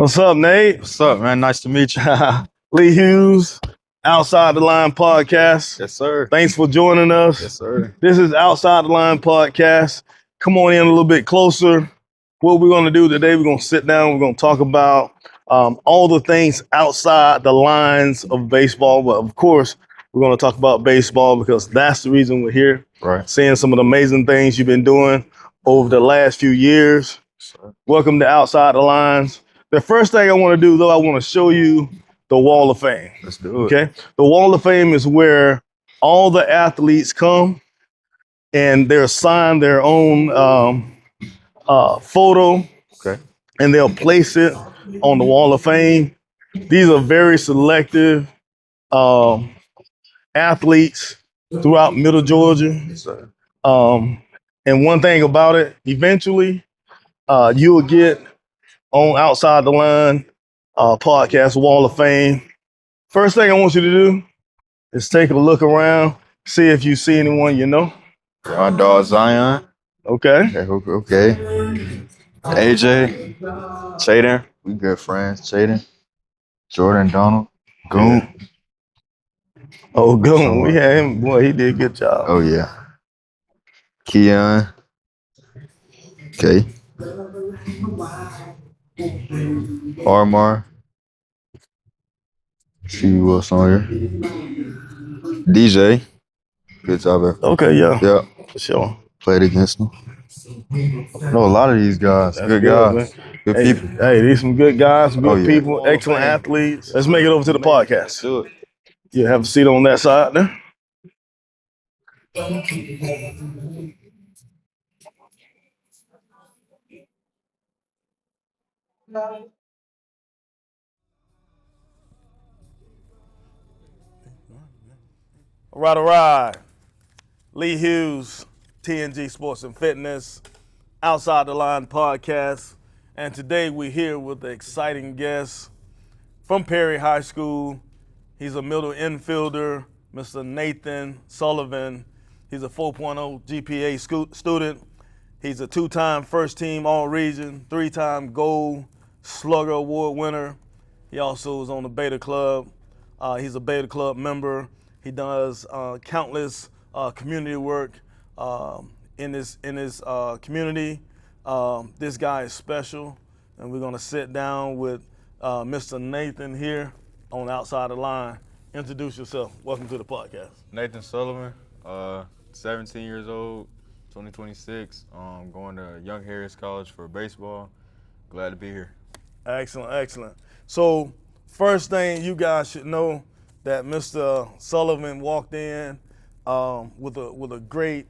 What's up, Nate? What's up, man? Nice to meet you. Lee Hughes, Outside the Line Podcast. Yes, sir. Thanks for joining us. Yes, sir. This is Outside the Line Podcast. Come on in a little bit closer. What we're going to do today, we're going to sit down. We're going to talk about all the things outside the lines of baseball. But of course, we're going to talk about baseball because that's the reason we're here. Right. Seeing some of the amazing things you've been doing over the last few years. Sir. Welcome to Outside the Lines. The first thing I want to do, though, I want to show you the Wall of Fame. Let's do it. Okay. The Wall of Fame is where all the athletes come and they're assigned their own photo. Okay. And they'll place it on the Wall of Fame. These are very selective athletes throughout Middle Georgia. Yes, sir. And one thing about it, eventually, you'll get on Outside the Line podcast Wall of Fame. First thing I want you to do is take a look around, see if you see anyone you know. My dog Zion. Okay. Okay. AJ, Chaden. We good friends. Chaden, Jordan, Donald, Goon. Oh, Goon. We had him. Boy, he did a good job. Oh yeah. Keon. Okay. Armar. See what's on here. DJ. Good job, man. Okay, yeah. Yeah. For sure. Played against them. Know a lot of these guys. That's good good, guys. man. Good Hey, people. hey, these some good guys, some good Oh, yeah. people, excellent athletes. Let's make it over to the podcast. Do it. You have a seat on that side there. All right. Lee Hughes, TNG Sports and Fitness, Outside the Line Podcast. And today we're here with an exciting guest from Perry High School. He's a middle infielder, Mr. Nathan Sullivan. He's a 4.0 GPA student. He's a two-time first-team All-Region, three-time Golden Slugger Award winner. He also is on the Beta Club. He's a Beta Club member. He does countless community work in his community. This guy is special, and we're going to sit down with Mr. Nathan here on Outside the Line. Introduce yourself. Welcome to the podcast. Nathan Sullivan, 17 years old, 2026. Going to Young Harris College for baseball. Glad to be here. Excellent, excellent. So first thing you guys should know that Mr. Sullivan walked in with a great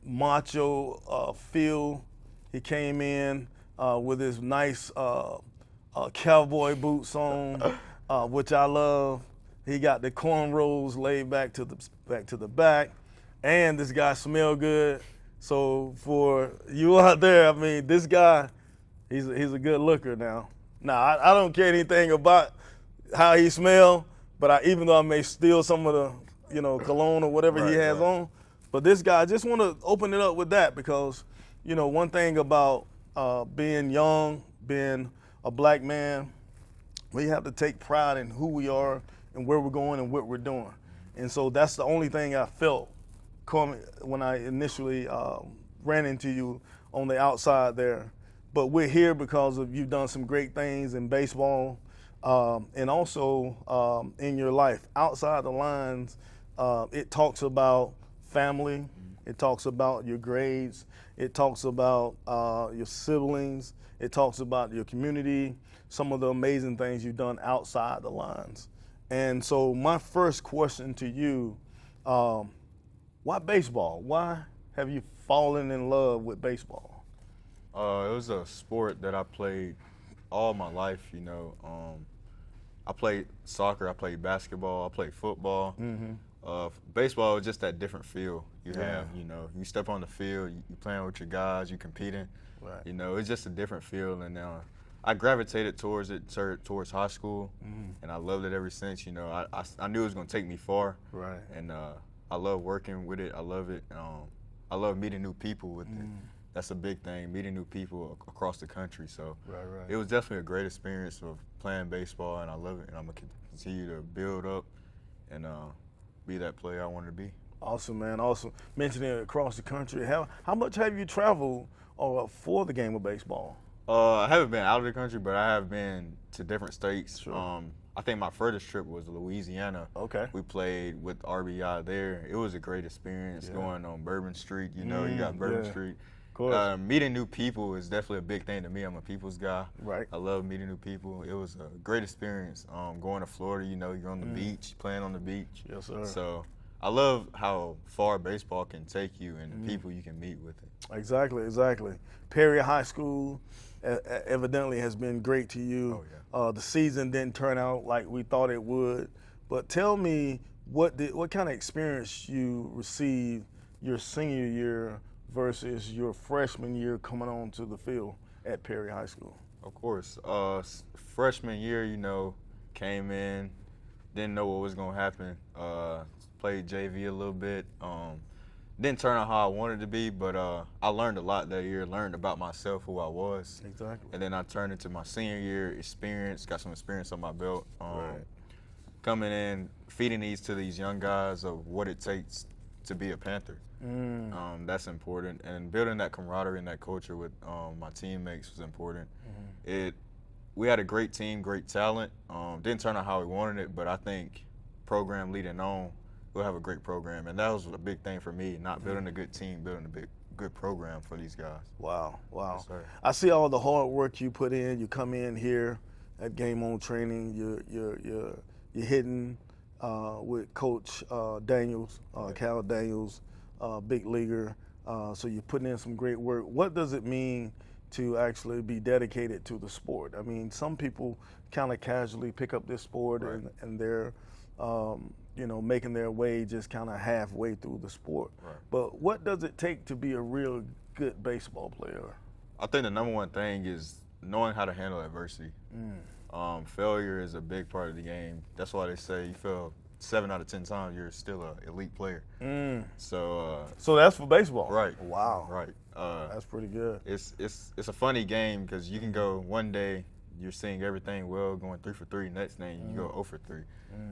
macho feel. He came in with his nice cowboy boots on, which I love. He got the cornrows laid back to the back, and this guy smelled good. So for you out there, I mean, this guy, he's a good looker now. Now I don't care anything about how he smell, but even though I may steal some of the cologne or whatever he has on, but this guy, I just want to open it up with that because one thing about being young, being a black man, we have to take pride in who we are and where we're going and what we're doing. And so that's the only thing I felt when I initially ran into you on the outside there. But we're here because of you've done some great things in baseball and also in your life. Outside the lines, it talks about family. It talks about your grades. It talks about your siblings. It talks about your community, some of the amazing things you've done outside the lines. And so my first question to you, why baseball? Why have you fallen in love with baseball? It was a sport that I played all my life, I played soccer, I played basketball, I played football. Baseball is just that different feel you have, You step on the field, you playing with your guys, you competing. Right. It's just a different feel. And I gravitated towards high school, and I loved it ever since. I knew it was going to take me far. Right. And I love working with it. I love it. I love meeting new people with it. that's a big thing, meeting new people across the country. So Right. it was definitely a great experience of playing baseball, and I love it. And I'm going to continue to build up and be that player I wanted to be. Awesome, man. Awesome. Mentioning it across the country. How much have you traveled for the game of baseball? I haven't been out of the country, but I have been to different states. Sure. I think my furthest trip was Louisiana. Okay. We played with RBI there. It was a great experience going on Bourbon Street. You know, you got Bourbon Street. Of course. Meeting new people is definitely a big thing to me. I'm a people's guy. Right. I love meeting new people. It was a great experience. Going to Florida, you know, you're on the beach, playing on the beach. Yes, sir. So I love how far baseball can take you and the people you can meet with it. Exactly. Perry High School evidently has been great to you. Oh, yeah. The season didn't turn out like we thought it would, but tell me what kind of experience you received your senior year versus your freshman year coming onto the field at Perry High School. Of course. Freshman year, you know, came in, didn't know what was going to happen. Played JV a little bit. Didn't turn out how I wanted to be, but I learned a lot that year, learned about myself, who I was. Exactly. And then I turned into my senior year experience, got some experience on my belt. Right. Coming in, feeding these to these young guys of what it takes to be a Panther. That's important. And building that camaraderie and that culture with my teammates was important. We had a great team, great talent. Didn't turn out how we wanted it, but I think program leading on, we'll have a great program. And that was a big thing for me, not building a good team, building a good program for these guys. Wow. Yes, sir. I see all the hard work you put in. You come in here at Game On Training. You're hitting with Coach Daniels, Cal Daniels, big leaguer. So you're putting in some great work. What does it mean to actually be dedicated to the sport? I mean, some people kind of casually pick up this sport and they're making their way just kind of halfway through the sport. Right. But what does it take to be a real good baseball player? I think the number one thing is knowing how to handle adversity. Failure is a big part of the game. That's why they say you fail 7 out of 10 times, you're still an elite player. So that's for baseball. Right. Wow. Right. That's pretty good. It's a funny game because you can go one day you're seeing everything well, going 3 for 3. Next day you go 0 for 3.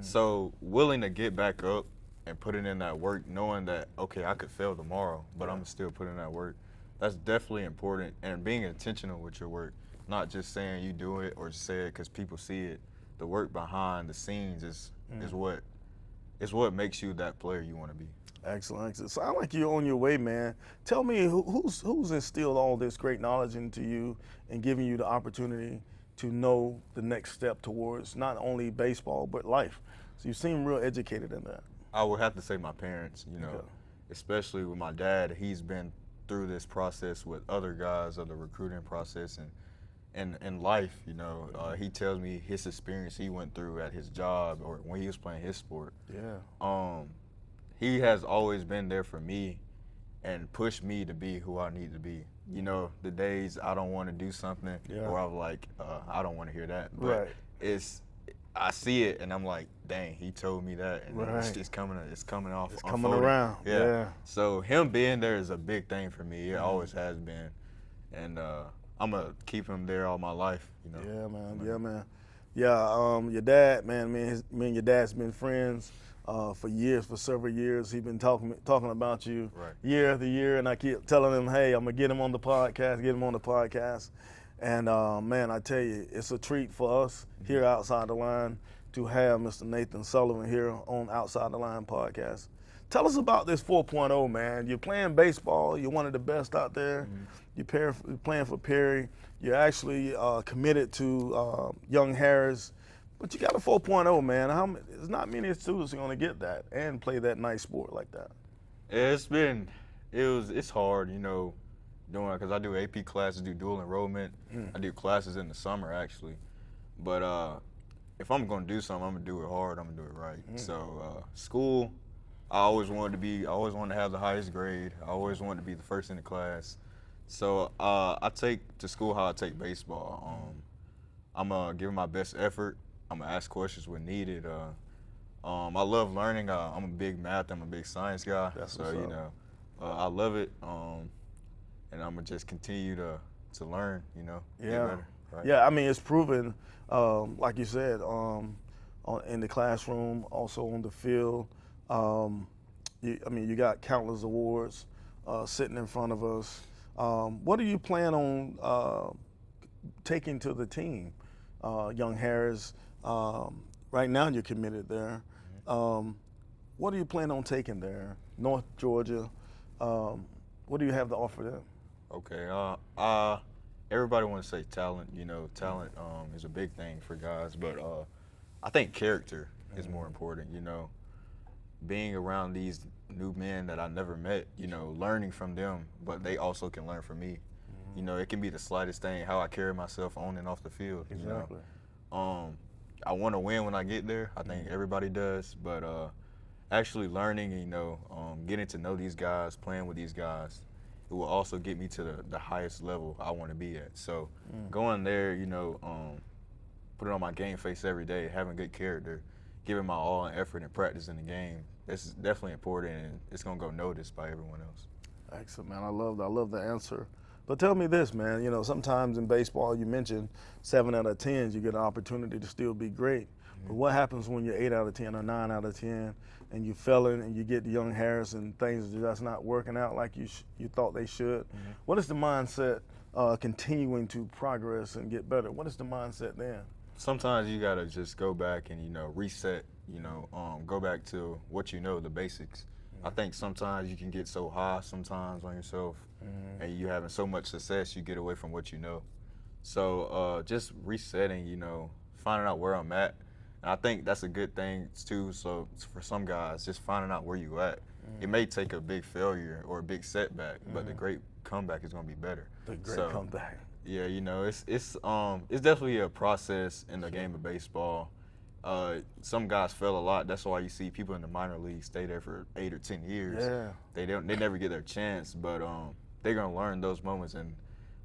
So willing to get back up and putting in that work, knowing that okay, I could fail tomorrow, but I'm still putting in that work. That's definitely important, and being intentional with your work, not just saying you do it or say it because people see it. The work behind the scenes is what makes you that player you want to be. Excellent. Sound like you're on your way, man. Tell me who's instilled all this great knowledge into you and giving you the opportunity to know the next step towards not only baseball but life. So you seem real educated in that. I would have to say my parents, especially with my dad. He's been through this process with other guys of the recruiting process and in life, he tells me his experience he went through at his job or when he was playing his sport. Yeah. He has always been there for me and pushed me to be who I need to be. The days I don't want to do something or I'm like, I don't want to hear that. But I see it and I'm like, dang, he told me that, and it's coming off. It's coming around. Yeah. So him being there is a big thing for me. It always has been, and I'm gonna keep him there all my life. Yeah, man. Yeah, man. Yeah. Your dad, man. Me and your dad's been friends for years, for several years. He's been talking about you year after year, and I keep telling him, hey, I'm gonna get him on the podcast. And man, I tell you, it's a treat for us here Outside the Line to have Mr. Nathan Sullivan here on Outside the Line podcast. Tell us about this 4.0, man. You're playing baseball. You're one of the best out there. You're playing for Perry. You're actually committed to Young Harris. But you got a 4.0, man. There's not many students who are going to get that and play that nice sport like that. It's hard, doing because I do AP classes, do dual enrollment. I do classes in the summer actually, but if I'm gonna do something, I'm gonna do it hard. I'm gonna do it right. So school, I always wanted to have the highest grade. I always wanted to be the first in the class. So I take to school how I take baseball. I'm gonna give my best effort. I'm gonna ask questions when needed. I love learning. I'm a big math. I'm a big science guy. I love it. and I'm gonna just continue to learn, get Yeah. better. Right? Yeah, I mean, it's proven, like you said, in the classroom, also on the field. You got countless awards sitting in front of us. What do you plan on taking to the team, young Harris? Right now, you're committed there. What do you plan on taking there? North Georgia. What do you have to offer them? Okay. Everybody wants to say talent. Talent is a big thing for guys, but I think character is more important. Being around these new men that I never met, learning from them, but they also can learn from me. It can be the slightest thing, how I carry myself on and off the field. Exactly. I want to win when I get there. I think everybody does, but actually learning, getting to know these guys, playing with these guys, it will also get me to the highest level I want to be at. So going there, putting on my game face every day, having good character, giving my all and effort and practice in the game, this is definitely important, and it's going to go noticed by everyone else. Excellent, man. I love the answer. But tell me this, man. Sometimes in baseball, you mentioned 7 out of 10, you get an opportunity to still be great. But what happens when you're 8 out of 10 or 9 out of 10 and you failing and you get the young Harris and things are just not working out like you thought they should? What is the mindset continuing to progress and get better? What is the mindset then? Sometimes you got to just go back and, reset, go back to what the basics. I think sometimes you can get so high sometimes on yourself and you having so much success, you get away from what you know. So just resetting, finding out where I'm at. And I think that's a good thing too. So for some guys, just finding out where you at. It may take a big failure or a big setback, but the great comeback is going to be better. The great comeback. Yeah, it's definitely a process in the game of baseball. Some guys fail a lot. That's why you see people in the minor leagues stay there for 8 or 10 years. Yeah. They never get their chance, but they're gonna learn those moments, and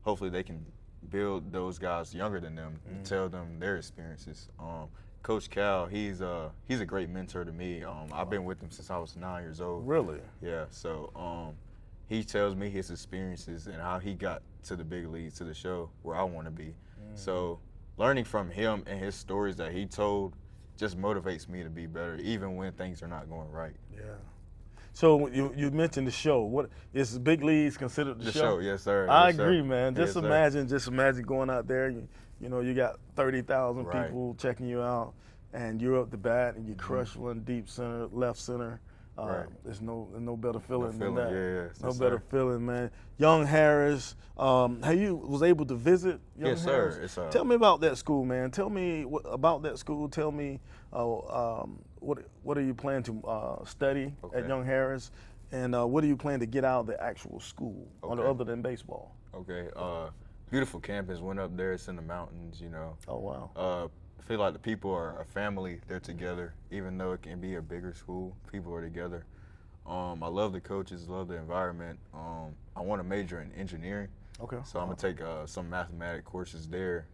hopefully they can build those guys younger than them and tell them their experiences. Coach Cal, he's a great mentor to me. I've been with him since I was 9 years old. Really? Yeah. So he tells me his experiences and how he got to the big leagues, to the show where I want to be. So learning from him and his stories that he told just motivates me to be better, even when things are not going right. Yeah. So you mentioned the show. What is big leagues considered the show? Yes, sir. I Yes, sir. agree, man. Yes, sir. Just imagine going out there. You got 30,000 Right. people checking you out, and you're up the bat and you crush one deep center, left center. Right. There's no better feeling than that. Yeah. No Yes, better sir. feeling, man. Young Harris, have you was able to visit Young Yes, Harris? sir. Yes, sir. Tell me about that school, man. Tell me about that school. Tell me what are you planning to study at Okay. Young Harris, and what do you plan to get out of the actual school, Okay. other than baseball? Okay. Beautiful campus. Went up there. It's in the mountains. Oh wow. I feel like the people are a family. They're together, even though it can be a bigger school. People are together. I love the coaches, love the environment. I want to major in engineering. Okay. So I'm gonna take some mathematic courses there.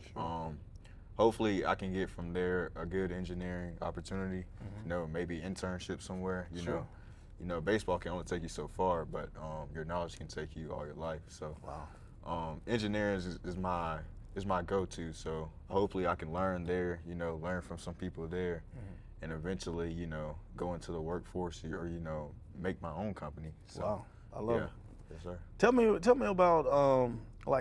Hopefully, I can get from there a good engineering opportunity. Maybe internship somewhere. Sure. Baseball can only take you so far, but your knowledge can take you all your life. So, engineering is my go-to. So hopefully, I can learn there. Learn from some people there, and eventually, go into the workforce or make my own company. So, Wow. I love it. Yes, sir. Tell me about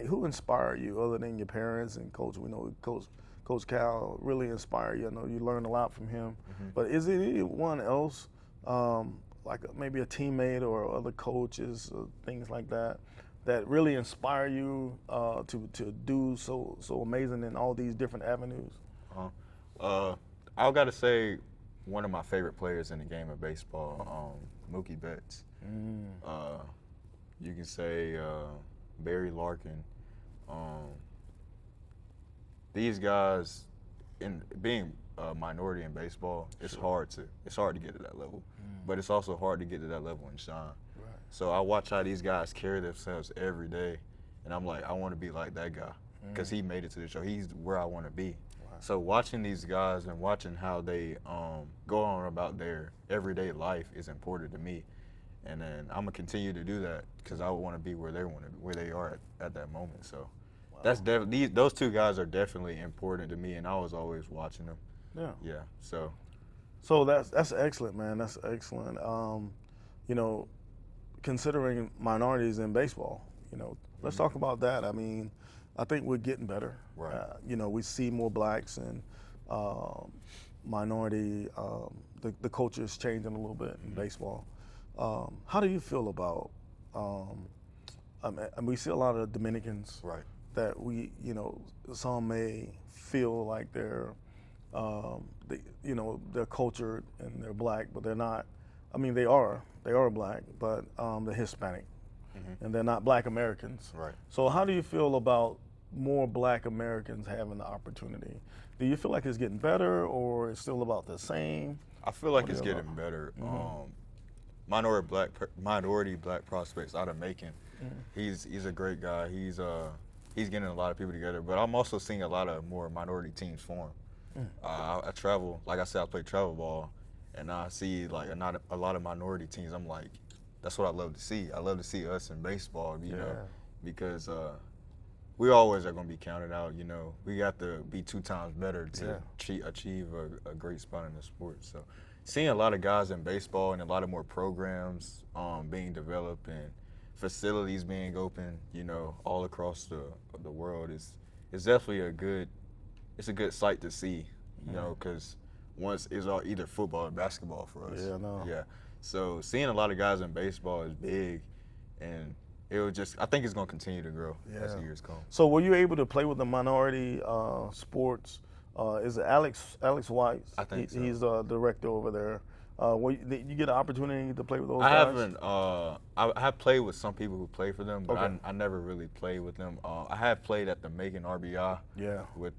who inspired you other than your parents and coach. We know Coach Cal really inspired you. I know you learned a lot from him. But is it anyone else, maybe a teammate or other coaches or things like that, that really inspire you to do so amazing in all these different avenues? I gotta say, one of my favorite players in the game of baseball, Mookie Betts. You can say Barry Larkin. These guys, in being a minority in baseball, it's hard to get to that level, but it's also hard to get to that level and shine. Right. So I watch how these guys carry themselves every day, and I'm like, I want to be like that guy because he made it to the show. He's where I want to be. Right. So watching these guys and watching how they go on about their everyday life is important to me. and then I'm gonna continue to do that because I want to be where they are at that moment. So that's definitely those two guys are definitely important to me, and I was always watching them. Yeah. Yeah. So that's excellent, man. That's excellent. You know, considering minorities in baseball, you know, let's talk about that. I mean, I think we're getting better. Right. You know, we see more blacks and minority. The culture is changing a little bit in baseball. How do you feel about? I mean, we see a lot of Dominicans. Right. That we, you know, some may feel like they're, you know, they're cultured and they're black, but they're not. I mean, they are black, but they're Hispanic, and they're not Black Americans. Right. So how do you feel about more Black Americans having the opportunity? Do you feel like it's getting better, or it's still about the same? I feel like it's getting better. Minority black prospects out of Macon. He's a great guy. He's getting a lot of people together. But I'm also seeing a lot of more minority teams form. I travel, like I said, I play travel ball, and I see like a lot of minority teams. I'm like, that's what I love to see. I love to see us in baseball, you know, because we always are going to be counted out. You know, we got to be 2 times better to achieve a great spot in the sport. So, seeing a lot of guys in baseball and a lot of more programs being developed and facilities being open, you know, all across the world is definitely a good sight to see, you know, because once it's all either football or basketball for us. Yeah, no. Yeah. So seeing a lot of guys in baseball is big, and I think it's going to continue to grow as the years come. So were you able to play with the minority sports? Is it Alex White? I think so. He's the director over there. You get an opportunity to play with those guys? Haven't. I have played with some people who play for them, but I never really played with them. I have played at the Macon RBI. Yeah. With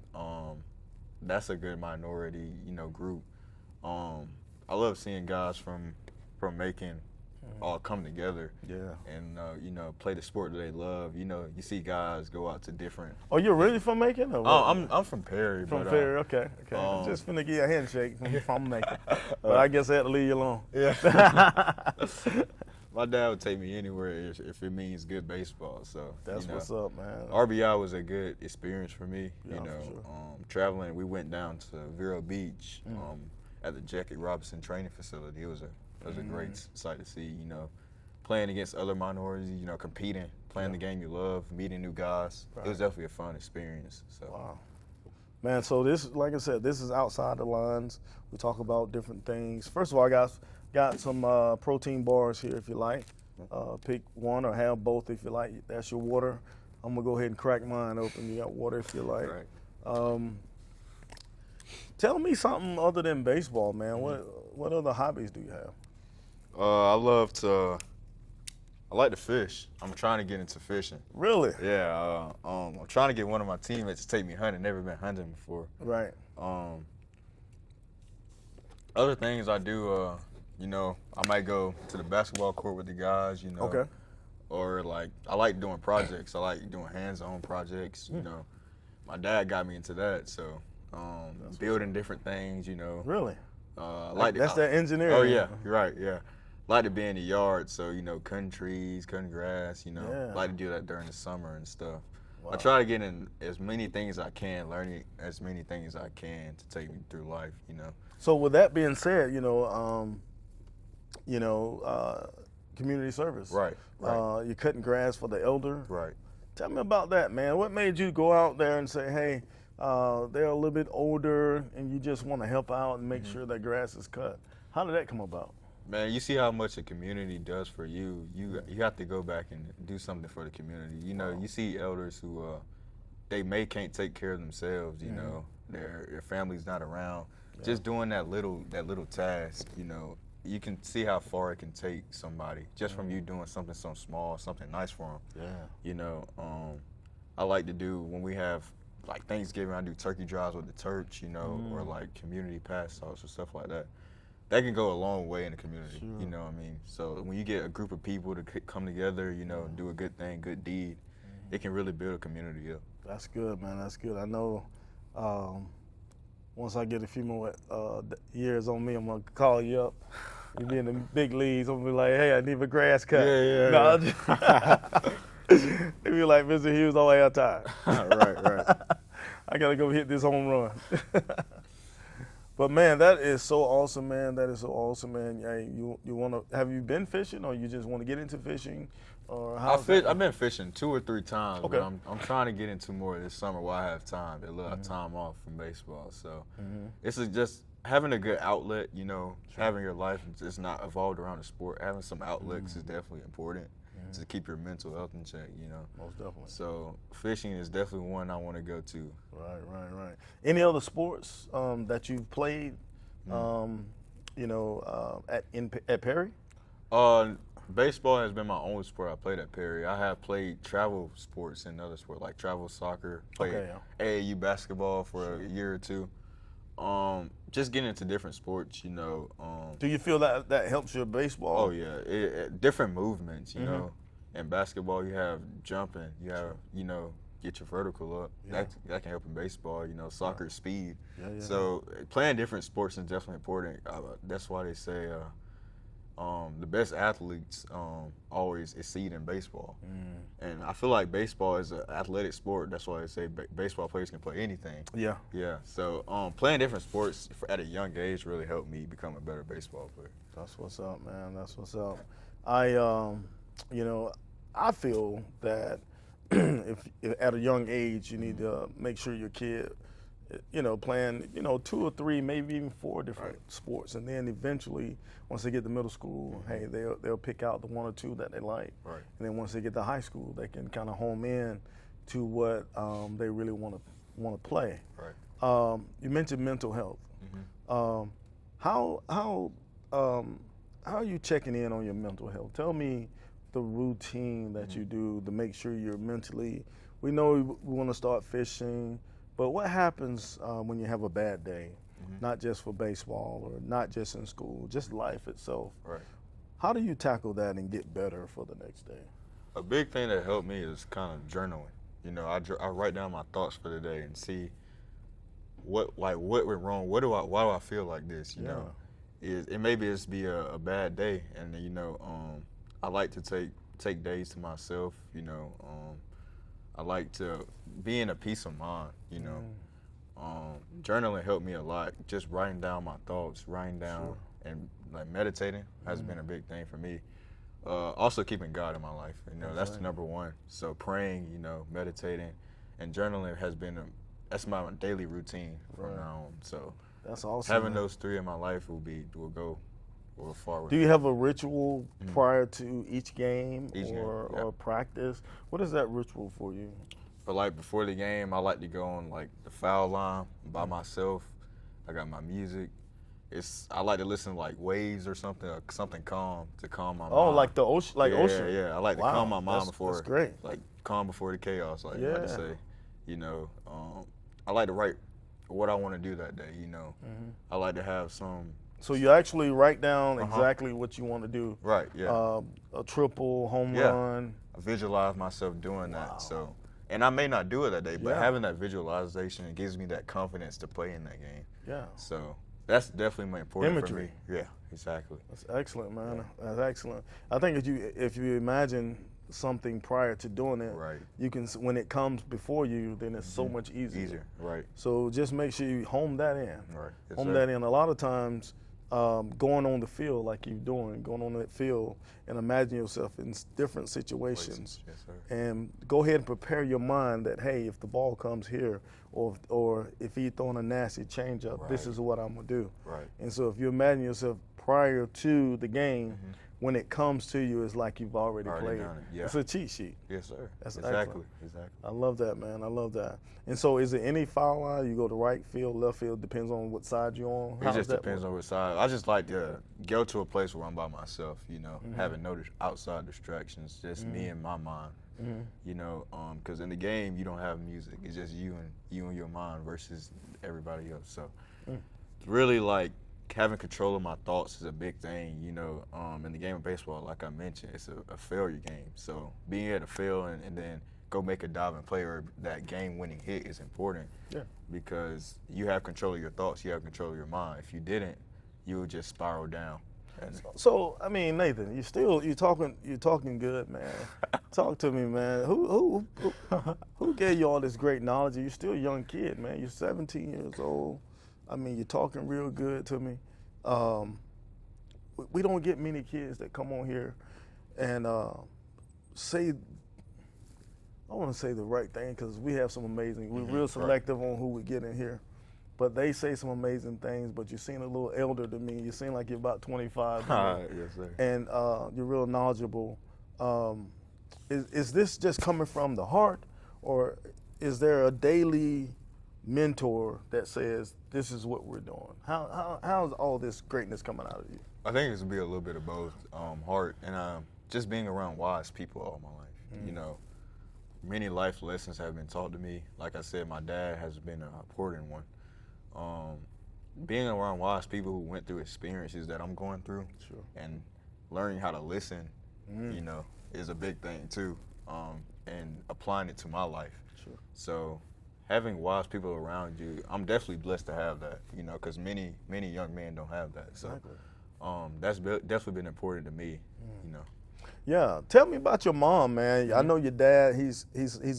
that's a good minority, you know, group. I love seeing guys from Macon all come together. Yeah. And you know, play the sport that they love. You know, you see guys go out to different. Oh, you're really from Macon? Or I'm from Perry. From Perry, okay. I'm just finna give you a handshake from Macon. But I guess I had to leave you alone. Yeah. My dad would take me anywhere if it means good baseball. So that's what's up, man. RBI was a good experience for me. Yeah, you know, for sure. Traveling, we went down to Vero Beach at the Jackie Robinson training facility. It was a great sight to see. You know, playing against other minorities. You know, competing, playing the game you love, meeting new guys. Right. It was definitely a fun experience. So. Wow. Man, so this, like I said, this is outside the lines. We talk about different things. First of all, I got some protein bars here if you like. Pick one or have both if you like. That's your water. I'm going to go ahead and crack mine open. You got water if you like. Right. Tell me something other than baseball, man. What other hobbies do you have? I like to fish. I'm trying to get into fishing. Really? Yeah. I'm trying to get one of my teammates to take me hunting. Never been hunting before. Right. Other things I do, you know, I might go to the basketball court with the guys, you know. Okay. Or like, I like doing projects. I like doing hands-on projects, you know. My dad got me into that, so building different things, you know. Really? That's that engineering. Oh, yeah. You're right, yeah. Like to be in the yard, so, you know, cutting trees, cutting grass, you know. Yeah. Like to do that during the summer and stuff. Wow. I try to get in as many things as I can, learning as many things as I can to take me through life, you know. So with that being said, community service. Right. You're cutting grass for the elder. Right. Tell me about that, man. What made you go out there and say, hey, they're a little bit older and you just want to help out and make sure that grass is cut? How did that come about? Man, you see how much a community does for you. You have to go back and do something for the community. You know, you see elders who they can't take care of themselves. You know, their family's not around. Yeah. Just doing that little task, you know, you can see how far it can take somebody just from you doing something so small, something nice for them. Yeah. You know, I like to do when we have like Thanksgiving. I do turkey drives with the church, you know, or like community pass outs or stuff like that. That can go a long way in the community, you know what I mean? So when you get a group of people to come together, you know, and do a good thing, good deed, it can really build a community up. That's good, man. That's good. I know once I get a few more years on me, I'm going to call you up You be in the big leagues, I'm gonna be like, hey, I need a grass cut. Yeah. No, they be like, Mr. Hughes, all I have time. Right. I gotta go hit this home run. But man, that is so awesome, man. That is so awesome, man. Hey, you wanna have you been fishing, or you just want to get into fishing, or how? I've been fishing 2 or 3 times. Okay. But I'm trying to get into more this summer while I have time. A little time off from baseball, so it's just having a good outlet. You know, having your life just not evolved around the sport. Having some outlets is definitely important to keep your mental health in check. You know, Most definitely. so fishing is definitely one I want to go to. Right. Any other sports that you've played? You know, at Perry? Baseball has been my only sport I played at Perry. I have played travel sports and other sports like travel soccer, played AAU basketball for a year or two. Just getting into different sports, you know. Do you feel that helps your baseball? Oh yeah, different movements, you know. In basketball, you have jumping, you have, you know, get your vertical up. That can help in baseball, you know. Soccer, speed. So playing different sports is definitely important. That's why they say the best athletes always exceed in baseball. And I feel like baseball is an athletic sport. That's why they say baseball players can play anything. Yeah. So playing different sports at a young age really helped me become a better baseball player. That's what's up, man. That's what's up. You know, I feel that if at a young age you need to make sure your kid, you know, playing, you know, 2 or 3, maybe even 4 different sports, and then eventually, once they get to middle school, hey, they'll pick out the 1 or 2 that they like, and then once they get to high school, they can kind of home in to what they really want to play. You mentioned mental health. How are you checking in on your mental health? Tell me the routine that you do to make sure you're mentally. We know we want to start fishing. But what happens when you have a bad day, not just for baseball or not just in school, just life itself? How do you tackle that and get better for the next day? A big thing that helped me is kind of journaling. You know, I write down my thoughts for the day and see what went wrong. Why do I feel like this? You know, maybe it's be a bad day, and you know, I like to take days to myself. You know. I like to be in a peace of mind, you know. Journaling helped me a lot. Just writing down my thoughts, and like meditating has been a big thing for me. Also keeping God in my life, you know, that's the number one. So praying, you know, meditating, and journaling has been that's my daily routine from now on. So that's awesome. Having those 3 in my life will go far with Do you have a ritual prior to each game or practice? What is that ritual for you? But like before the game, I like to go on like the foul line by myself. I got my music. I like to listen to like waves or something calm to calm my mind. Oh, like the ocean, ocean. Yeah. I like to calm my mind before. That's great. Like calm before the chaos. Like I like to say, you know, I like to write what I want to do that day. You know, I like to have some. So you actually write down exactly what you want to do. Right. Yeah. A triple, home run. I visualize myself doing that. So, and I may not do it that day, but having that visualization gives me that confidence to play in that game. Yeah. So that's definitely more important Imagery. for me. Yeah. Exactly. That's excellent, man. That's excellent. I think if you imagine something prior to doing it, you can, when it comes before you, then it's so much easier. Right. So just make sure you home that in. Right. Yes, home that in. A lot of times, going on the field like you're doing, going on that field and imagine yourself in different situations. Yes, sir. And go ahead and prepare your mind that, hey, if the ball comes here or if he's throwing a nasty changeup, this is what I'm going to do. Right. And so if you imagine yourself prior to the game, when it comes to you, it's like you've already played. Done it. Yeah. It's a cheat sheet. Yes, sir. That's exactly. I love that, man. I love that. And so is it any foul line? You go to right field, left field, depends on what side you're on? It just depends on which side. I just like to go to a place where I'm by myself, you know, having no outside distractions, just me and my mind. You know, because in the game you don't have music. It's just you and your mind versus everybody else. So really like having control of my thoughts is a big thing, you know. In the game of baseball, like I mentioned, it's a failure game. So being able to fail and then go make a diving play or that game-winning hit is important. Yeah. Because you have control of your thoughts, you have control of your mind. If you didn't, you would just spiral down. And So I mean, Nathan, you talking good, man. Talk to me, man. Who gave you all this great knowledge? You're still a young kid, man. You're 17 years old. I mean, you're talking real good to me. We don't get many kids that come on here and say, I want to say the right thing, because we have some amazing, we're real selective on who we get in here. But they say some amazing things, but you seem a little elder to me. You seem like you're about 25. yes, sir. And you're real knowledgeable. Is this just coming from the heart, or is there a daily mentor that says, this is what we're doing? How's all this greatness coming out of you? I think it's be a little bit of both, heart and just being around wise people all my life. You know, many life lessons have been taught to me. Like I said, my dad has been an important one. Being around wise people who went through experiences that I'm going through, and learning how to listen, you know, is a big thing too, and applying it to my life. So having wise people around you, I'm definitely blessed to have that, you know, because many young men don't have that. So that's definitely been important to me, you know. Yeah, tell me about your mom, man. I know your dad. He's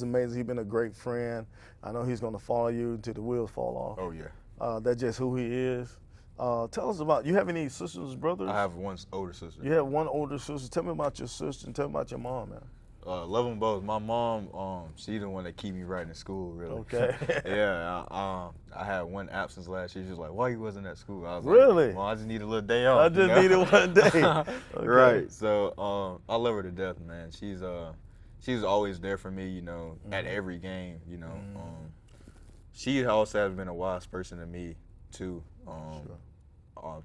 amazing. He's been a great friend. I know he's gonna follow you until the wheels fall off. Oh yeah. That's just who he is. Tell us about. You have any sisters, brothers? I have one older sister. You have one older sister. Tell me about your sister and tell me about your mom, man. Love them both. My mom, she's the one that keep me right in school, really. Okay. Yeah. I had one absence last year. She was like, "Why you wasn't at school?" I was really? Like, "Well, I just need a little day off." I just needed one day. Okay. Right. So I love her to death, man. She's always there for me, you know, at every game, you know. She also has been a wise person to me too.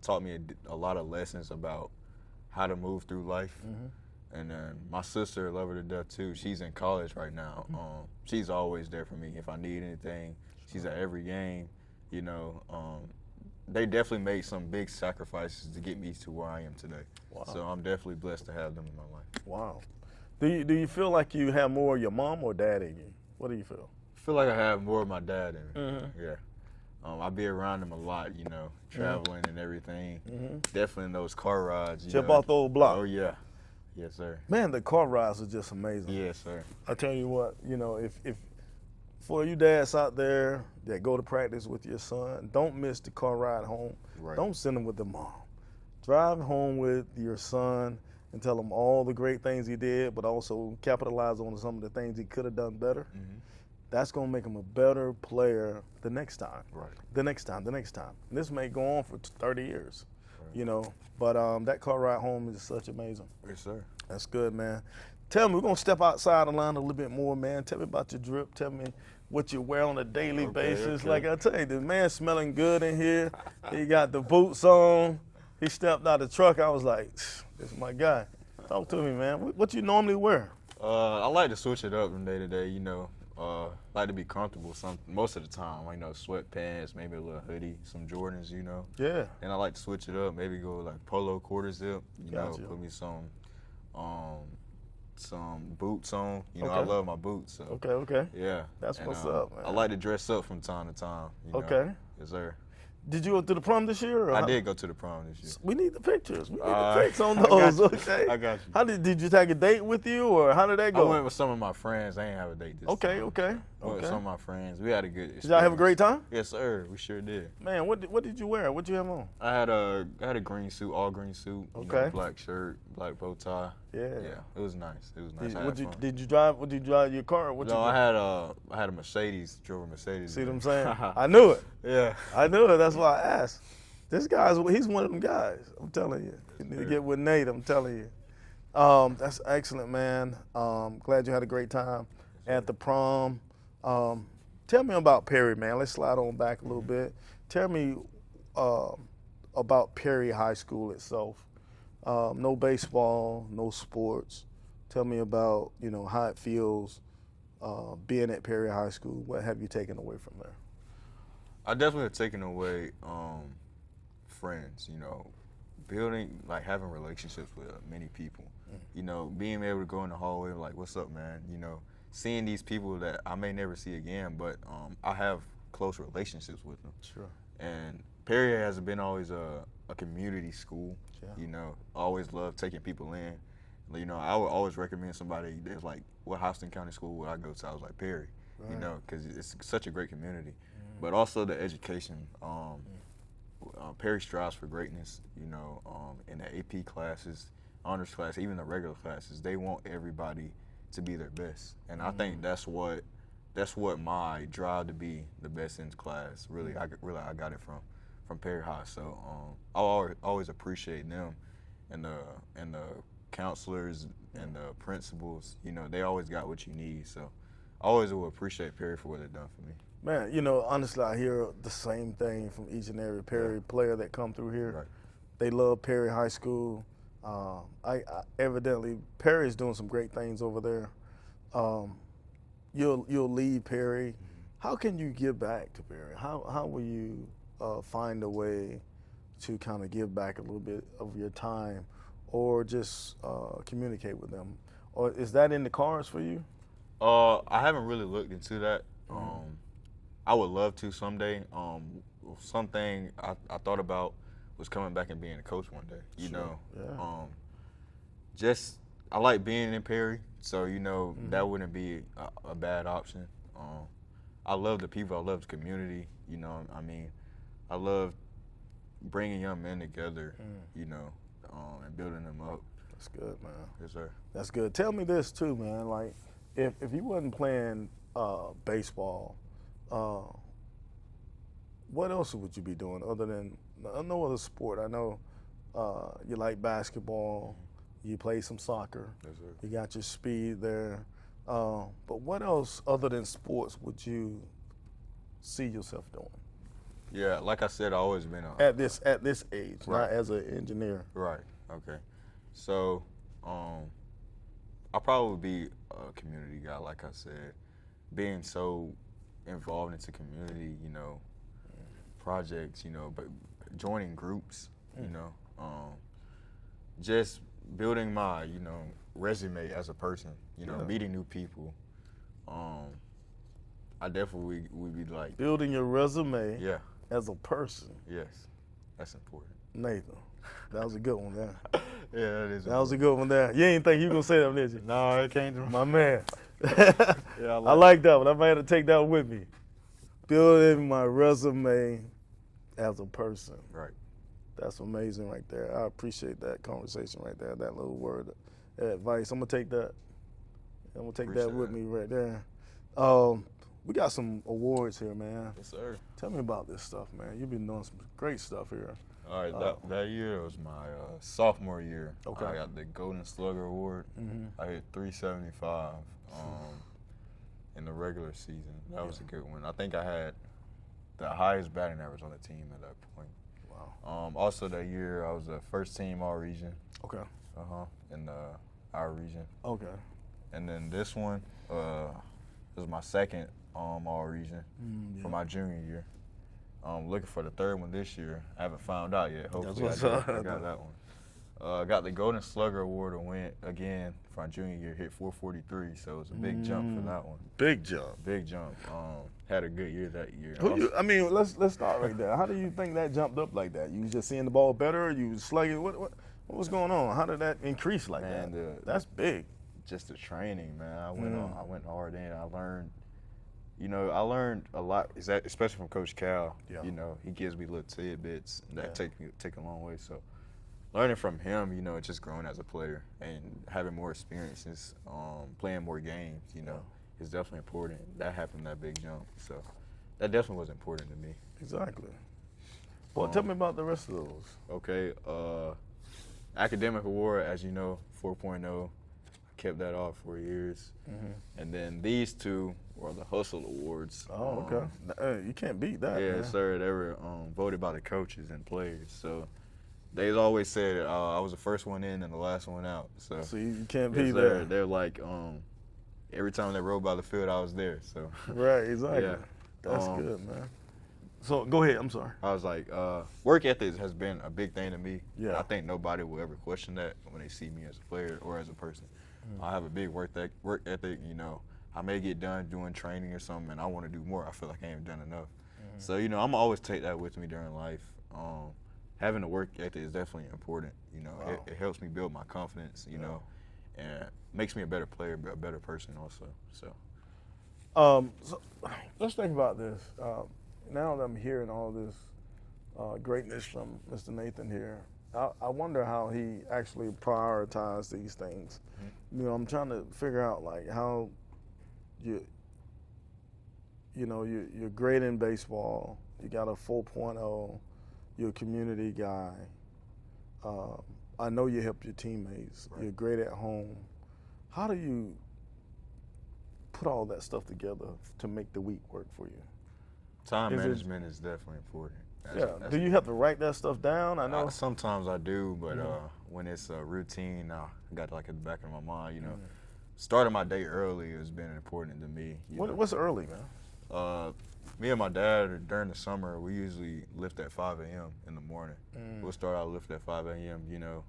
Taught me a lot of lessons about how to move through life. And then my sister, love her to death too. She's in college right now. She's always there for me if I need anything. She's at every game. You know, they definitely made some big sacrifices to get me to where I am today. Wow. So I'm definitely blessed to have them in my life. Wow. Do you feel like you have more of your mom or dad in you? What do you feel? I feel like I have more of my dad in me. Yeah. I be around him a lot, you know, traveling and everything. Definitely in those car rides. Jump off the old block. Oh yeah. Yes, sir. Man, the car rides are just amazing. Yes, sir. I tell you what, you know, if for you dads out there that go to practice with your son, don't miss the car ride home. Right. Don't send him with the mom. Drive home with your son and tell him all the great things he did, but also capitalize on some of the things he could have done better. That's going to make him a better player the next time. Right. The next time. And this may go on for 30 years, you know. But that car ride home is such amazing. Yes, sir. That's good, man. Tell me, we're going to step outside the line a little bit more, man. Tell me about your drip. Tell me what you wear on a daily basis. Okay. Like I tell you, the man smelling good in here. He got the boots on. He stepped out the truck. I was like, this is my guy. Talk to me, man. What you normally wear? I like to switch it up from day to day, you know. Like to be comfortable most of the time. You know, sweatpants, maybe a little hoodie, some Jordans, you know. Yeah. And I like to switch it up. Maybe go like polo quarter zip. You Gotcha. know, put me some boots on. You know, I love my boots. So. Okay. Yeah. That's what's up, man. I like to dress up from time to time. You know? Okay. Yes, sir. Did you go to the prom this year? I did go to the prom this year. We need the pictures. We need the pics on those. Okay. I got you. How did you take a date with you, or how did that go? I went with some of my friends. I ain't have a date this time. Okay. I went with some of my friends. We had a good experience. Did y'all have a great time? Yes, sir. We sure did. Man, what did you wear? What did you have on? I had a green suit, all green suit. You know, black shirt, black bow tie. Yeah. It was nice. It was nice. Did you drive your car? I had a Mercedes. Drove a Mercedes. See what I'm saying? I knew it. Yeah. I knew it. That's why I asked. This he's one of them guys. I'm telling you. You need to get with Nate. I'm telling you. That's excellent, man. Glad you had a great time at the prom. Tell me about Perry, man. Let's slide on back a little bit. Tell me about Perry High School itself. No baseball, no sports. Tell me about, you know, how it feels being at Perry High School. What have you taken away from there? I definitely have taken away friends, you know, building, like having relationships with many people. You know, being able to go in the hallway like, what's up, man? You know, seeing these people that I may never see again, but I have close relationships with them. Sure. And Perry has been always a community school. Yeah. You know, I always love taking people in. You know, I would always recommend somebody that's like, what Houston County School would I go to? I was like, Perry, you know, because it's such a great community. But also the education. Perry strives for greatness, you know, in the AP classes, honors class, even the regular classes. They want everybody to be their best. And I think that's what my drive to be the best in class, really, I got it from Perry High. So I always appreciate them and the counselors and the principals. You know, they always got what you need. So I always will appreciate Perry for what they've done for me. Man, you know, honestly, I hear the same thing from each and every Perry player that come through here. Right. They love Perry High School. I evidently Perry's doing some great things over there. You'll leave Perry. How can you give back to Perry? How will you find a way to kind of give back a little bit of your time, or just communicate with them? Or is that in the cards for you? I haven't really looked into that. I would love to someday. Something I thought about was coming back and being a coach one day. You know, just I like being in Perry, so you know that wouldn't be a bad option. I love the people. I love the community. You know, I mean, I love bringing young men together. You know, and building them up. That's good, man. Yes, sir. That's good. Tell me this too, man. Like, if you wasn't playing baseball, what else would you be doing other than no other sport? I know you like basketball, you play some soccer, Yes, sir. you got your speed there. But what else other than sports would you see yourself doing? Yeah, like I said, I always been At this age, Right. not as an engineer. Right. Okay. So, I'll probably be a community guy, like I said, being so involved into community, you know, projects, you know, but joining groups, you know, just building my, you know, resume as a person, you know, meeting new people. I definitely would be like Building your resume yeah, as a person. yes, that's important. Nathan, that was a good one there. Yeah, that is. That was a good one there. You ain't think you gonna say that, did you? No, it came to My man. Yeah, I like that one. I might have to take that with me. Building my resume as a person. Right. That's amazing right there. I appreciate that conversation right there, that little word of advice. I'm gonna take that. I'm gonna take that Appreciate with it. me right there. We got some awards here, man. Yes, sir. Tell me about this stuff, man. You've been doing some great stuff here. All right, that year was my sophomore year. Okay. I got the Golden Slugger award. I hit 375 in the regular season. That was a good one. I think I had the highest batting average on the team at that point. Wow. Also that year, I was the first team all region. Okay. In our region. Okay. And then this one was my second all region for my junior year. Looking for the third one this year. I haven't found out yet. Hopefully I got that one. Got the Golden Slugger award again for my junior year. Hit 443, so it was a big jump for that one. Big jump. Big jump. Had a good year that year. Let's start right there. How do you think that jumped up like that? You was just seeing the ball better? You was slugging? What was going on? How did that increase like Man, that? That's big. Just the training, man. I went hard in. I learned a lot, especially from Coach Cal. Yeah. You know, he gives me little tidbits that take a long way. So learning from him, you know, just growing as a player and having more experiences, playing more games, you know, is definitely important. That happened, that big jump. So that definitely was important to me. Exactly. Well, tell me about the rest of those. Okay. Academic award, as you know, 4.0. Kept that off for years. And then these two were the Hustle Awards. Oh, okay. You can't beat that. Yeah, man. sir. They were voted by the coaches and players. So they always said I was the first one in and the last one out. So you can't yes, beat sir. that. They're like, every time they rode by the field, I was there. So Right, exactly. Yeah. That's good, man. So go ahead. I'm sorry. I was like, work ethic has been a big thing to me. Yeah. And I think nobody will ever question that when they see me as a player or as a person. I have a big work ethic. You know, I may get done doing training or something, and I want to do more. I feel like I ain't done enough. So you know, I'm always take that with me during life. having a work ethic is definitely important. You know, Wow. it helps me build my confidence. You know, and makes me a better player, a better person also. So let's think about this. Now that I'm hearing all this greatness from Mr. Nathan here, I wonder how he actually prioritized these things. Mm-hmm. You know, I'm trying to figure out like how you're great in baseball. You got a 4.0. You're a community guy. I know you help your teammates. Right. You're great at home. How do you put all that stuff together to make the week work for you? Time management is definitely important. Do you have to write that stuff down? I know. Sometimes I do, but when it's a routine, I got like at the back of my mind, you know. Starting my day early has been important to me. What's early, man? Me and my dad, during the summer, we usually lift at 5 a.m. in the morning. We'll start out lift at 5 a.m., you know.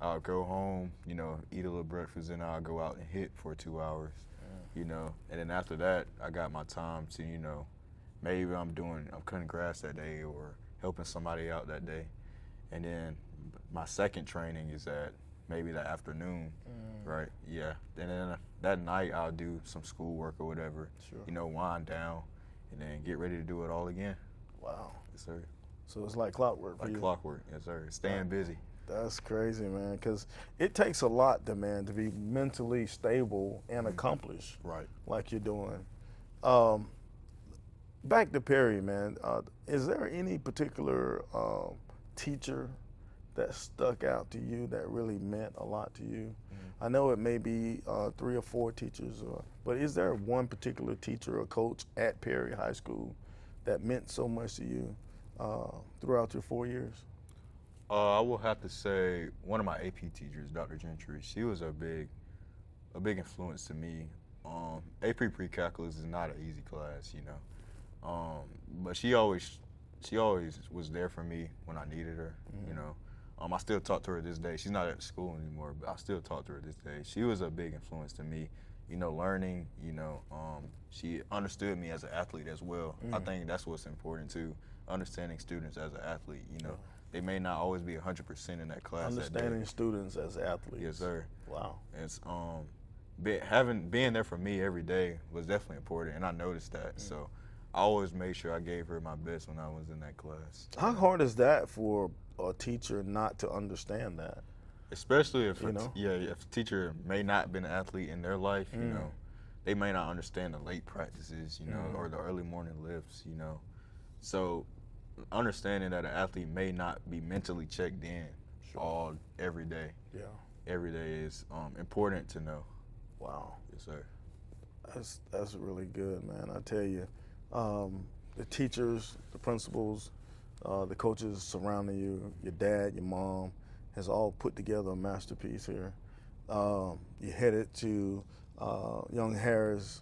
I'll go home, you know, eat a little breakfast, and I'll go out and hit for 2 hours, you know. And then after that, I got my time to, you know, maybe I'm cutting grass that day or helping somebody out that day. And then my second training is at maybe the afternoon, right? Yeah. And then that night I'll do some schoolwork or whatever, you know, wind down, and then get ready to do it all again. Wow. Yes, sir. So it's like clockwork for you. Like clockwork, yes, sir. Staying busy. That's crazy, man, because it takes a lot, man, to be mentally stable and accomplished Right. like you're doing. Back to Perry, man, is there any particular teacher that stuck out to you that really meant a lot to you? I know it may be 3 or 4 teachers, but is there one particular teacher or coach at Perry High School that meant so much to you throughout your 4 years? I will have to say one of my AP teachers, Dr. Gentry. She was a big influence to me. AP Pre-Calculus is not an easy class, you know, but she always was there for me when I needed her, you know. I still talk to her this day. She's not at school anymore, but I still talk to her this day. She was a big influence to me, you know, learning, you know. She understood me as an athlete as well. I think that's what's important too, understanding students as an athlete, you know. They may not always be 100% in that class. Understanding students as athletes. Yes, sir. Wow. It's being there for me every day was definitely important, and I noticed that. So I always made sure I gave her my best when I was in that class. How hard is that for a teacher not to understand that? Especially if You know? if a teacher may not have been an athlete in their life, you know, they may not understand the late practices, you know, or the early morning lifts, you know. So understanding that an athlete may not be mentally checked in every day. Yeah. Every day is important to know. Wow. Yes, sir. That's really good, man. I tell you, the teachers, the principals, the coaches surrounding you, your dad, your mom, has all put together a masterpiece here. You're headed to Young Harris,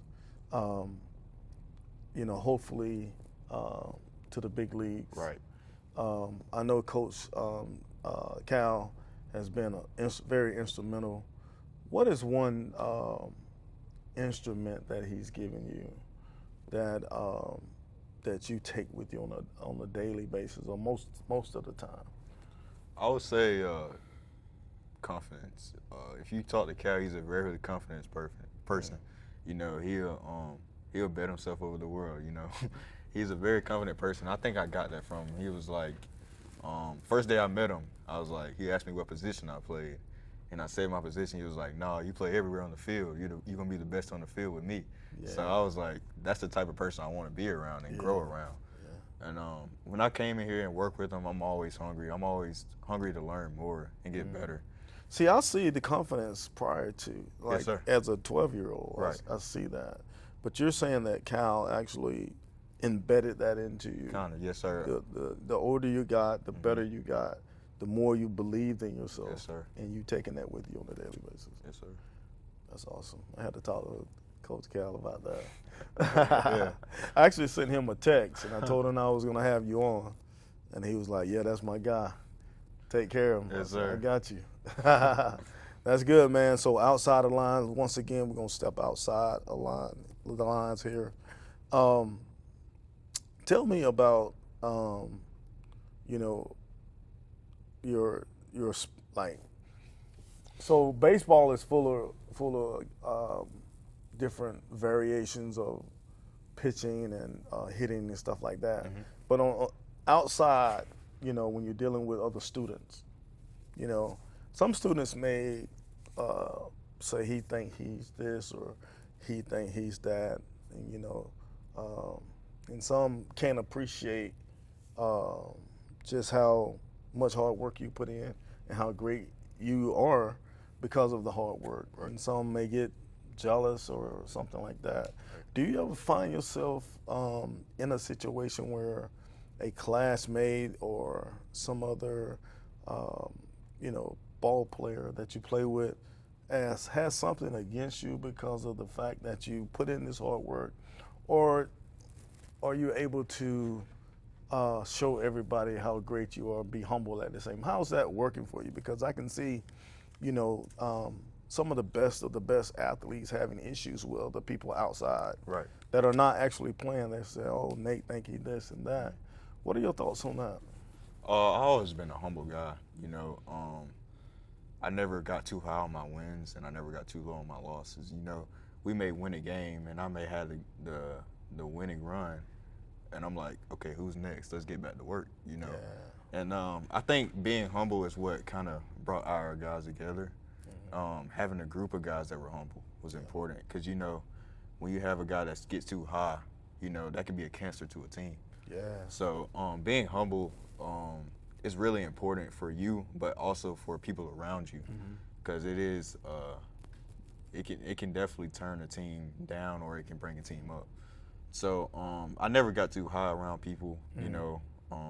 you know, hopefully to the big leagues. Right. I know Coach Cal has been very instrumental. What is one instrument that he's given you that you take with you on a daily basis, or most of the time? I would say confidence. If you talk to Cal, he's a very confident person. You know, he'll bet himself over the world. You know, he's a very confident person. I think I got that from him. He was like, first day I met him, I was like, he asked me what position I played, and I said my position. He was like, "No, you play everywhere on the field. You're gonna be the best on the field with me." Yeah. So I was like, that's the type of person I want to be around and grow around. Yeah. And when I came in here and worked with him, I'm always hungry. I'm always hungry to learn more and get better. See, I see the confidence prior to, like, Yes, sir. as a 12-year-old. Right. I see that. But you're saying that Cal actually embedded that into you. Kind of, yes, sir. The older you got, the better you got, the more you believed in yourself. Yes, sir. And you taking that with you on a daily basis. Yes, sir. That's awesome. I had to talk to Coach Cal about that. Yeah. I actually sent him a text, and I told him I was going to have you on. And he was like, "Yeah, that's my guy. Take care of him." Yes, I said, sir. I got you. That's good, man. So outside the lines, once again, we're going to step outside the lines here. Tell me about, you know, your like. So baseball is full of different variations of pitching and hitting and stuff like that. Mm-hmm. But on outside, when you're dealing with other students, some students may say he think he's this or he think he's that, and and some can't appreciate just how much hard work you put in and how great you are because of the hard work. Right. And some may get jealous or something like that. Right. Do you ever find yourself in a situation where a classmate or some other, ball player that you play with has something against you because of the fact that you put in this hard work, or are you able to show everybody how great you are, be humble at the same? How's that working for you? Because I can see, some of the best athletes having issues with other people outside, right, that are not actually playing. They say, "Oh, Nate think he this and that." What are your thoughts on that? I've always been a humble guy. I never got too high on my wins, and I never got too low on my losses. We may win a game, and I may have the winning run, and I'm like, okay, who's next? Let's get back to work. Yeah. And I think being humble is what kind of brought our guys together. Mm-hmm. Having a group of guys that were humble was important, because when you have a guy that gets too high, that can be a cancer to a team. Yeah. So being humble is really important for you, but also for people around you, because it can definitely turn a team down, or it can bring a team up. So I never got too high around people. I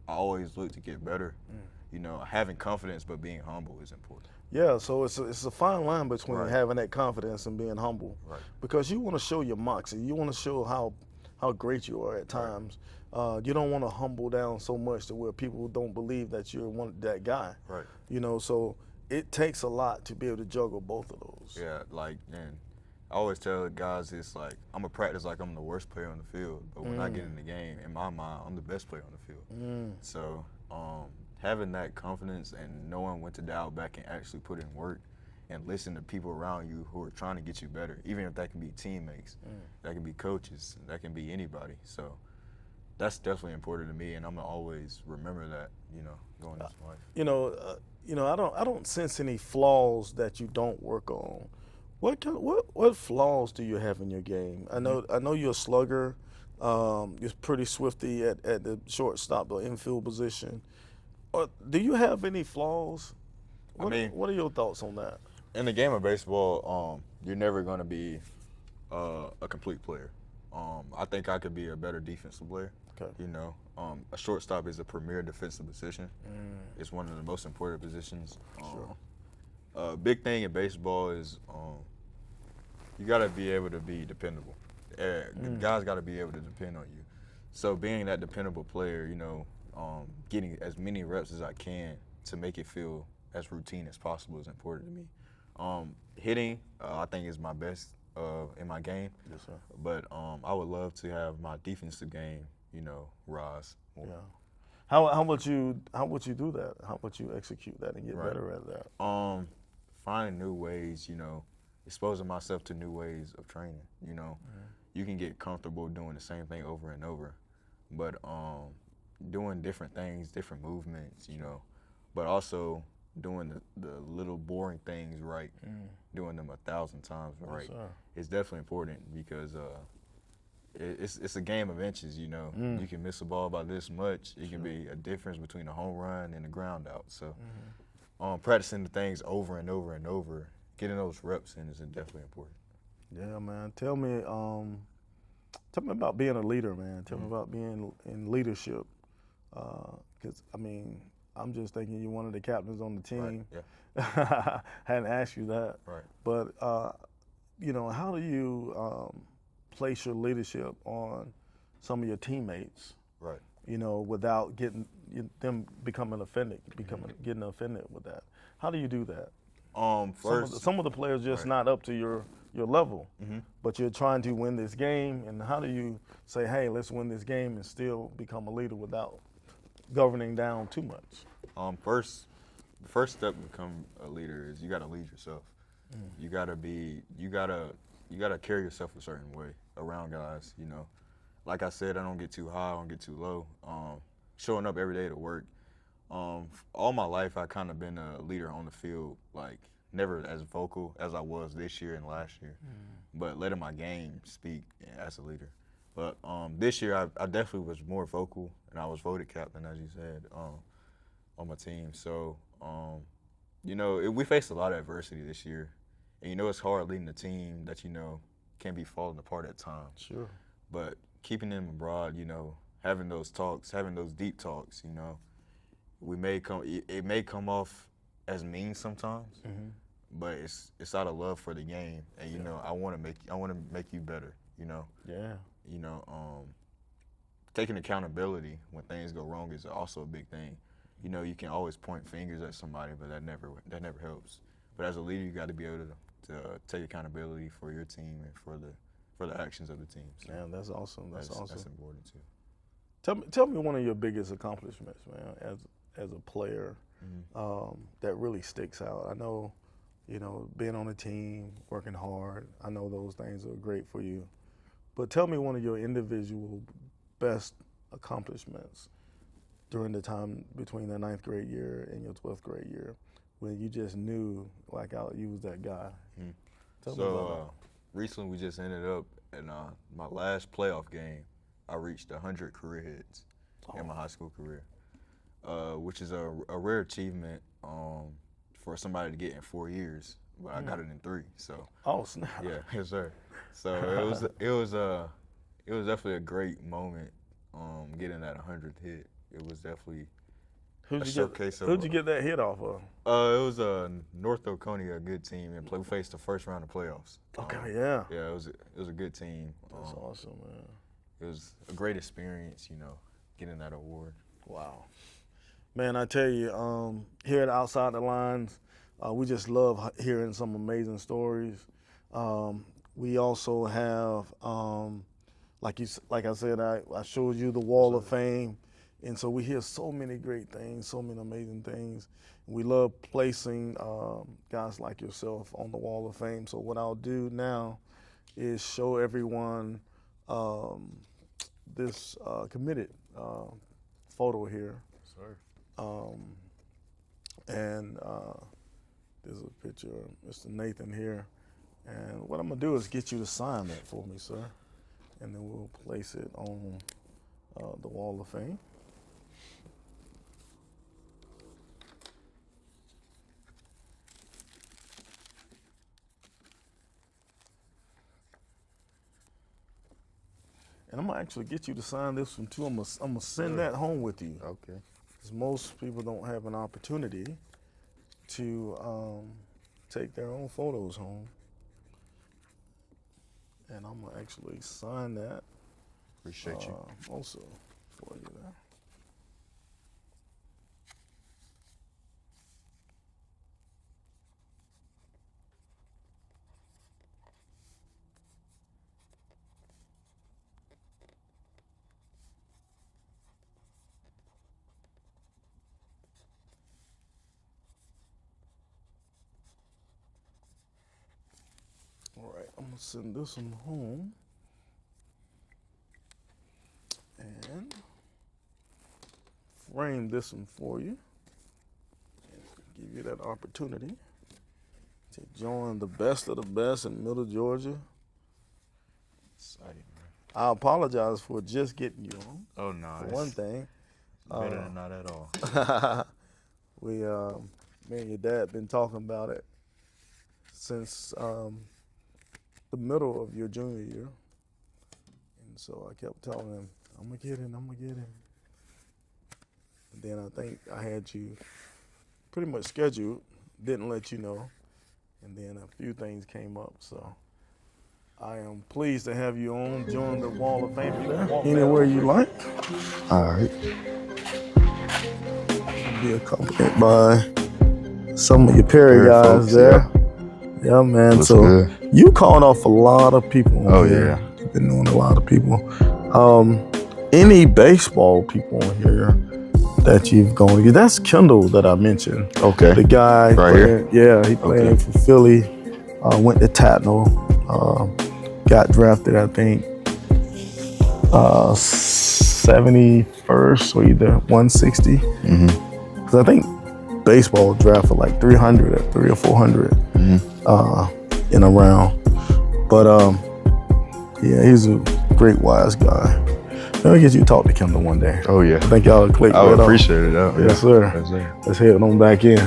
always look to get better. Having confidence but being humble is important. Yeah, so it's a fine line between Right. having that confidence and being humble, Right. because you want to show your moxie. You want to show how great you are at times. You don't want to humble down so much to where people don't believe that you're that guy. Right. So it takes a lot to be able to juggle both of those. Yeah, and I always tell the guys, it's like I'm a practice like I'm the worst player on the field, but when I get in the game, in my mind, I'm the best player on the field. So having that confidence and knowing when to dial back and actually put in work and listen to people around you who are trying to get you better, even if that can be teammates, that can be coaches, that can be anybody. So that's definitely important to me, and I'm gonna always remember that, going into life. I don't sense any flaws that you don't work on. What flaws do you have in your game? I know you're a slugger. You're pretty swifty at the shortstop or infield position. Do you have any flaws? What are your thoughts on that? In the game of baseball, you're never going to be a complete player. I think I could be a better defensive player. Okay. A shortstop is a premier defensive position. It's one of the most important positions. Sure. A big thing in baseball is you got to be able to be dependable. The guys got to be able to depend on you. So being that dependable player, getting as many reps as I can to make it feel as routine as possible is important to me. Hitting, I think, is my best in my game. Yes, sir. But I would love to have my defensive game, rise more. Yeah. How would you do that? How would you execute that and get Right. better at that? Finding new ways, exposing myself to new ways of training. You can get comfortable doing the same thing over and over, but doing different things, different movements, but also doing the little boring things right, doing them 1,000 times right, is definitely important, because it's a game of inches. You can miss a ball by this much. It can be a difference between a home run and a ground out. So practicing the things over and over and over, getting those reps in is definitely important. Yeah, man. Tell me about being a leader, man. Tell me about being in leadership. Because, I'm just thinking you're one of the captains on the team. Right. Yeah. Hadn't asked you that. Right. But, how do you place your leadership on some of your teammates? Right. Without getting them becoming offended, getting offended with that. How do you do that? First, some of the players just not up to your level, but you're trying to win this game. And how do you say, hey, let's win this game and still become a leader without governing down too much? First, the first step to become a leader is you got to lead yourself. You gotta carry yourself a certain way around guys. You know, like I said, I don't get too high, I don't get too low. Showing up every day to work. All my life, I kind of been a leader on the field, like never as vocal as I was this year and last year, but letting my game speak as a leader. But this year, I definitely was more vocal, and I was voted captain, as you said, on my team. So, you know, we faced a lot of adversity this year. And you know it's hard leading a team that you know can be falling apart at times. Sure. But keeping them abroad, you know, having those talks, having those deep talks, you know, it may come off as mean sometimes, but it's out of love for the game, and you know I want to make you better. You know. Yeah. You know, taking accountability when things go wrong is also a big thing. You know, you can always point fingers at somebody, but that never helps. But as a leader, you got to be able to take accountability for your team and for the actions of the team. So man, that's awesome. That's awesome. That's important too. Tell me one of your biggest accomplishments, man, as a player, that really sticks out. I know, you know, being on a team, working hard. I know those things are great for you, but tell me one of your individual best accomplishments during the time between the 9th grade year and your 12th grade year, when you just knew, like, you was that guy. Tell me about that. Recently we just ended up in my last playoff game. I reached 100 career hits in my high school career, which is a rare achievement for somebody to get in 4 years. But I got it in 3. So. Oh snap! Yeah, yes sir. So it was definitely a great moment getting that 100th hit. It was definitely a showcase of. Who'd you get that hit off of? It was North Oconee, a good team, and we faced the first round of playoffs. Okay, yeah. Yeah, it was a good team. That's awesome, man. It was a great experience, you know, getting that award. Wow. Man, I tell you, here at Outside the Lines, we just love hearing some amazing stories. We also have, like I said, I showed you the Wall of Fame. And so we hear so many great things, so many amazing things. We love placing guys like yourself on the Wall of Fame. So what I'll do now is show everyone this committed photo here. Sorry. And there's a picture of Mr. Nathan here. And what I'm gonna do is get you to sign that for me, sir. And then we'll place it on the Wall of Fame. And I'm gonna actually get you to sign this one too. I'm gonna send that home with you. Okay. Because most people don't have an opportunity to take their own photos home. And I'm gonna actually sign that. Appreciate you. Also for you there. All right, I'm gonna send this one home and frame this one for you and give you that opportunity to join the best of the best in Middle Georgia. Exciting, man. I apologize for just getting you on. Oh no, for one thing. Better than not at all. Me and your dad been talking about it since the middle of your junior year. And so I kept telling him, I'm gonna get him. And then I think I had you pretty much scheduled, didn't let you know. And then a few things came up. So I am pleased to have you on, join the Wall of Fame. You can walk anywhere you like. All right. Be accompanied by some of your Perry guys folks, there. Yeah, man. What's so good? You called off a lot of people. Oh, here. yeah. You've been knowing a lot of people. Any baseball people on here, that you've gone. That's Kendall that I mentioned. Okay. The guy Right playing, here? yeah, he playing Okay. for Philly. Went to Tatnall. Got drafted, I think, 71st or either 160. Because I think baseball draft for like 300 or 300 or 400 in a round. But yeah, he's a great, wise guy. Let me get you to talk to Kendall one day. Oh, yeah. I think y'all click. I would appreciate it. Yes, sir. Yes, sir. Let's head on back in.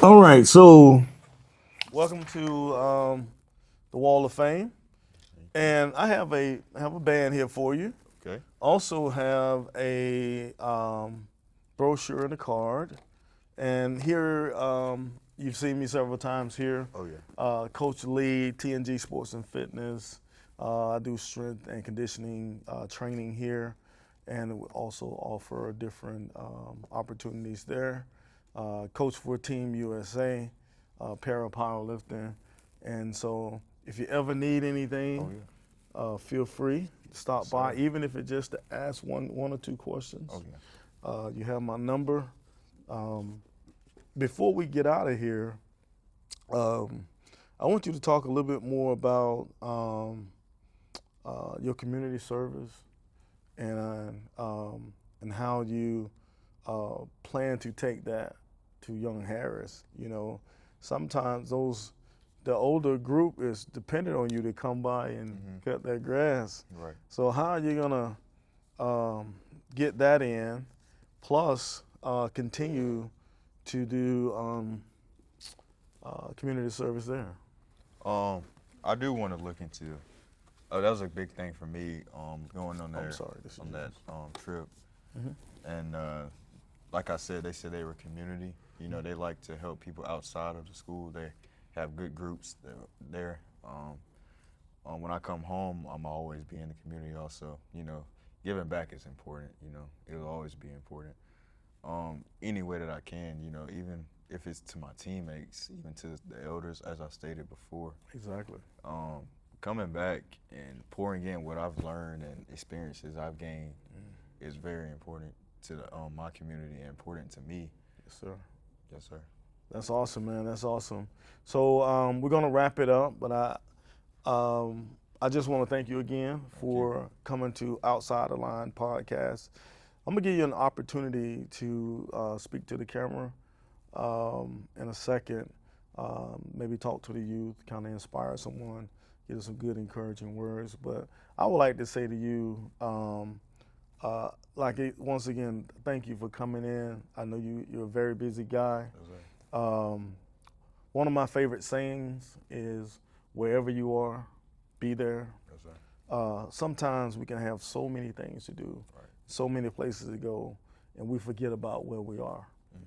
All right, so welcome to the Wall of Fame, and I have a band here for you. Okay. Also have a brochure and a card, and here you've seen me several times here. Oh, yeah. Coach Lee, TNG Sports and Fitness. I do strength and conditioning training here, and we also offer different opportunities there. Coach for Team USA, para powerlifting, and so if you ever need anything, feel free to stop by, even if it's just to ask one or two questions. Oh, yeah. You have my number. Before we get out of here, I want you to talk a little bit more about your community service and how you plan to take that to Young Harris. You know, sometimes the older group is dependent on you to come by and cut their grass. Right. So how are you gonna get that in, plus continue to do community service there? I do want to look into. That was a big thing for me. Going on there on that trip, and like I said, they said they were community. You know, they like to help people outside of the school. They have good groups there. When I come home, I'm always be in the community also. You know, giving back is important. You know, it'll always be important. Any way that I can, you know, even if it's to my teammates, even to the elders, as I stated before. Exactly. Coming back and pouring in what I've learned and experiences I've gained is very important to my community and important to me. Yes, sir. Yes, sir. That's awesome, man. That's awesome. So we're gonna wrap it up, but I just want to thank you again for coming to Outside the Line podcast. I'm gonna give you an opportunity to speak to the camera in a second. Maybe talk to the youth, kind of inspire someone, give them some good, encouraging words. But I would like to say to you, once again, thank you for coming in. I know you're a very busy guy. One of my favorite sayings is, wherever you are, be there. Sometimes we can have so many things to do, so many places to go, and we forget about where we are.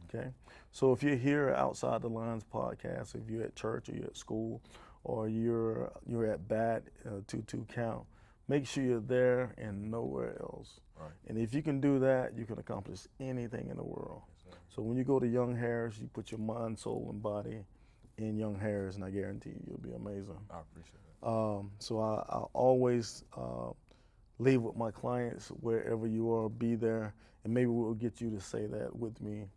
Okay, so if you're here at Outside the Lines podcast, if you're at church or you're at school or you're at bat, 2-2 count, make sure you're there and nowhere else. And if you can do that, you can accomplish anything in the world. So when you go to Young Harris, you put your mind, soul, and body in Young Harris, and I guarantee you'll be amazing. I appreciate it. So I always leave with my clients, wherever you are, be there, and maybe we'll get you to say that with me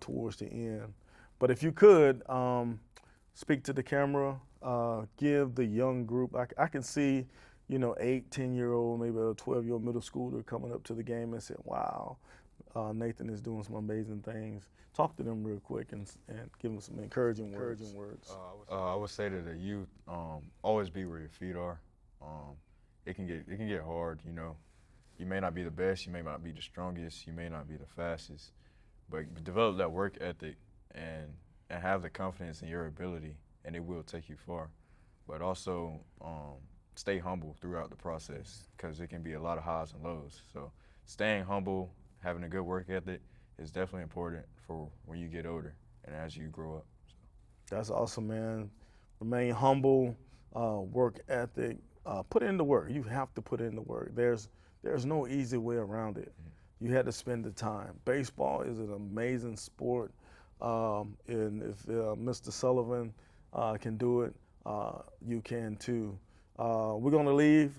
towards the end. But if you could, speak to the camera, give the young group, I can see, 8, 10-year-old, maybe a 12-year-old middle schooler coming up to the game and saying, wow, Nathan is doing some amazing things. Talk to them real quick and give them some encouraging words. I would say to the youth, always be where your feet are. It can get hard, you know. You may not be the best, you may not be the strongest, you may not be the fastest, but develop that work ethic and have the confidence in your ability, and it will take you far. But also stay humble throughout the process, because it can be a lot of highs and lows. So staying humble, having a good work ethic is definitely important for when you get older and as you grow up. So. That's awesome, man. Remain humble, work ethic, put in the work. You have to put in the work. There's no easy way around it. You had to spend the time. Baseball is an amazing sport. And if Mr. Sullivan can do it, you can too. We're going to leave.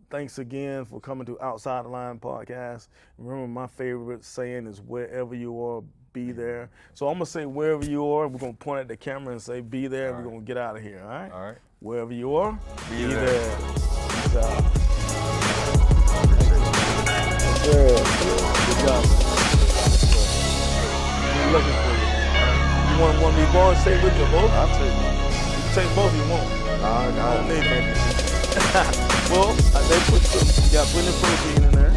Thanks again for coming to Outside the Line podcast. Remember, my favorite saying is wherever you are, be there. So I'm going to say wherever you are. We're going to point at the camera and say be there. All We're going to get out of here, all right? All right. Wherever you are, be there. Peace out. Good job. We're looking for you. You want one of these balls? Stay with you, both? I'll take it. You can take both if you want. No, Well, they put you got plenty of protein in there.